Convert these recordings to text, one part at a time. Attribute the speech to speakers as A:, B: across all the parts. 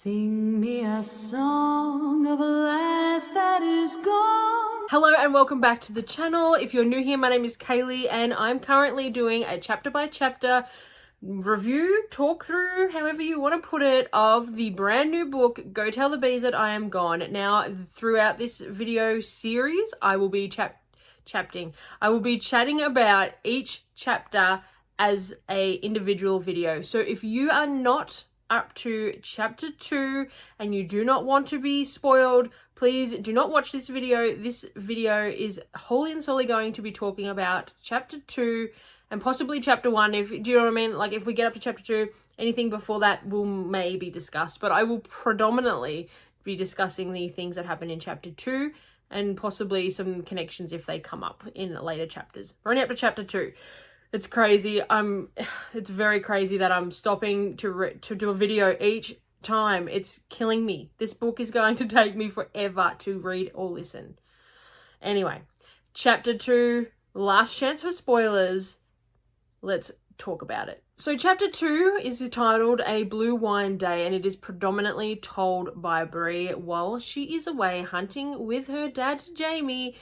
A: Sing me a song of a lass that is gone.
B: Hello and welcome back to the channel. If you're new here, my name is Kaylee and I'm currently doing a chapter by chapter review, talk through, however you want to put it, of the brand new book, Go Tell the Bees That I Am Gone. Now, throughout this video series, I will be chatting about each chapter as a individual video. So if you are not up to chapter 2 and you do not want to be spoiled, please do not watch this video. This video is wholly and solely going to be talking about chapter 2 and possibly chapter 1. If do you know what I mean? Like, if we get up to chapter 2, anything before that will maybe discuss, but I will predominantly be discussing the things that happen in chapter 2 and possibly some connections if they come up in later chapters. We're only up to chapter 2. It's crazy. It's very crazy that I'm stopping to do a video each time. It's killing me. This book is going to take me forever to read or listen. Anyway, chapter 2, last chance for spoilers. Let's talk about it. So chapter 2 is titled A Blue Wine Day, and it is predominantly told by Bree while she is away hunting with her dad Jamie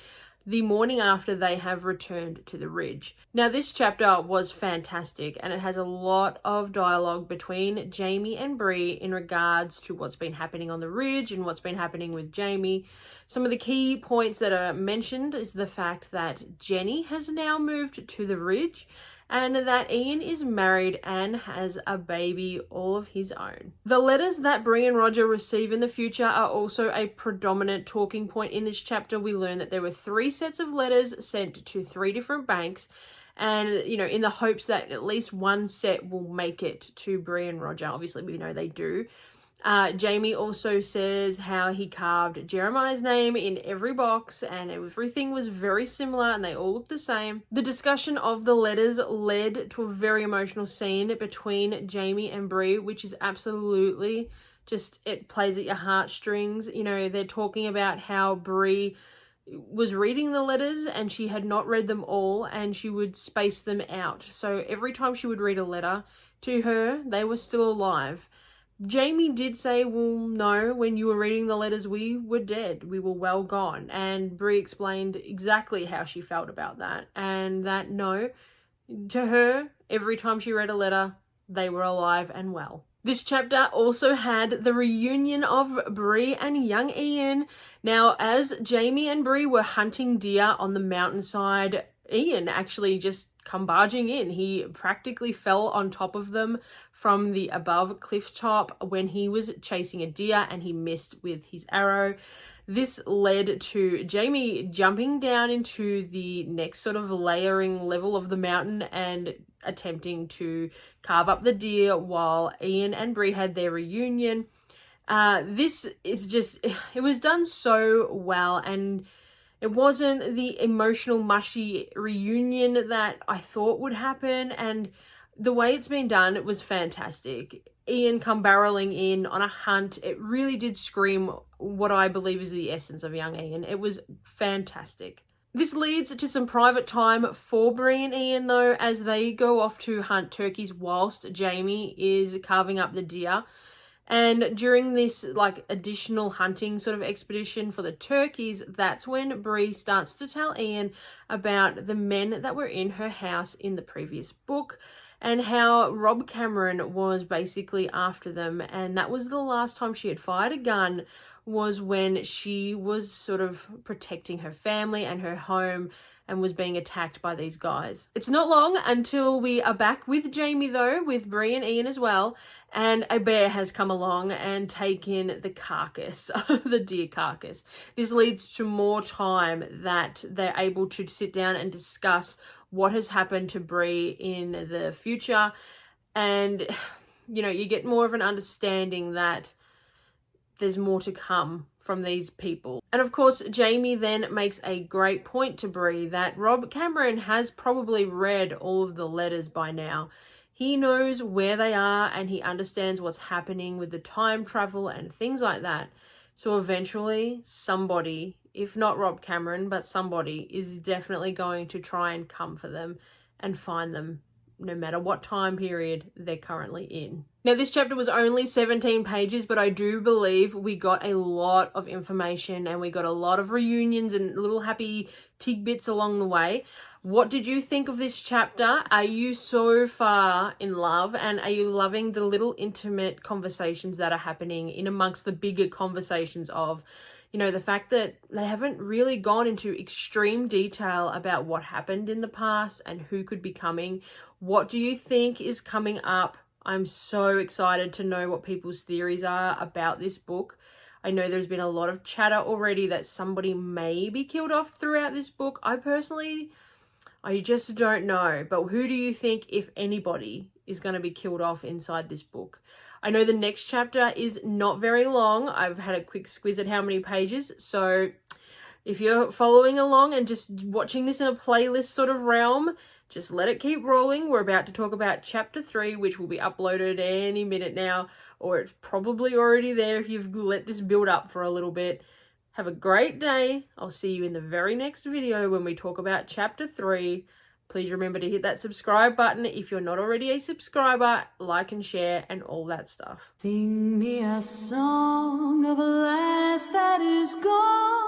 B: the morning after they have returned to the Ridge. Now, this chapter was fantastic and it has a lot of dialogue between Jamie and Bree in regards to what's been happening on the Ridge and what's been happening with Jamie. Some of the key points that are mentioned is the fact that Jenny has now moved to the Ridge and that Ian is married and has a baby all of his own. The letters that Bree and Roger receive in the future are also a predominant talking point in this chapter. We learn that there were 3 sets of letters sent to 3 different banks, and, you know, in the hopes that at least one set will make it to Bree and Roger. Obviously, we know they do. Jamie also says how he carved Jeremiah's name in every box and everything was very similar and they all look the same. The discussion of the letters led to a very emotional scene between Jamie and Bree, which is absolutely just, it plays at your heartstrings. You know, they're talking about how Bree was reading the letters and she had not read them all and she would space them out. So every time she would read a letter to her, they were still alive. Jamie did say, well, no, when you were reading the letters, we were dead. We were well gone. And Bree explained exactly how she felt about that. And that, no, to her, every time she read a letter, they were alive and well. This chapter also had the reunion of Bree and young Ian. Now, as Jamie and Bree were hunting deer on the mountainside, Ian actually just come barging in. He practically fell on top of them from the above cliff top when he was chasing a deer and he missed with his arrow. This led to Jamie jumping down into the next sort of layering level of the mountain and attempting to carve up the deer while Ian and Bree had their reunion. This is just, it was done so well, and it wasn't the emotional, mushy reunion that I thought would happen, and the way it's been done, it was fantastic. Ian come barreling in on a hunt. It really did scream what I believe is the essence of young Ian. It was fantastic. This leads to some private time for Bree and Ian, though, as they go off to hunt turkeys whilst Jamie is carving up the deer. And during this, like, additional hunting sort of expedition for the turkeys, that's when Bree starts to tell Ian about the men that were in her house in the previous book and how Rob Cameron was basically after them. And that was the last time she had fired a gun, was when she was sort of protecting her family and her home and was being attacked by these guys. It's not long until we are back with Jamie, though, with Bree and Ian as well, and a bear has come along and taken the carcass, the deer carcass. This leads to more time that they're able to sit down and discuss what has happened to Bree in the future, and, you know, you get more of an understanding that there's more to come from these people. And of course, Jamie then makes a great point to Bree that Rob Cameron has probably read all of the letters by now. He knows where they are and he understands what's happening with the time travel and things like that. So eventually somebody, if not Rob Cameron, but somebody is definitely going to try and come for them and find them no matter what time period they're currently in. Now, this chapter was only 17 pages, but I do believe we got a lot of information and we got a lot of reunions and little happy tidbits along the way. What did you think of this chapter? Are you so far in love, and are you loving the little intimate conversations that are happening in amongst the bigger conversations of, you know, the fact that they haven't really gone into extreme detail about what happened in the past and who could be coming? What do you think is coming up? I'm so excited to know what people's theories are about this book. I know there's been a lot of chatter already that somebody may be killed off throughout this book. I just don't know. But who do you think, if anybody, is going to be killed off inside this book? I know the next chapter is not very long. I've had a quick squiz at how many pages. So if you're following along and just watching this in a playlist sort of realm, just let it keep rolling. We're about to talk about chapter 3, which will be uploaded any minute now, or it's probably already there if you've let this build up for a little bit. Have a great day. I'll see you in the very next video when we talk about chapter 3. Please remember to hit that subscribe button if you're not already a subscriber, like and share and all that stuff.
A: Sing me a song of a lass that is gone.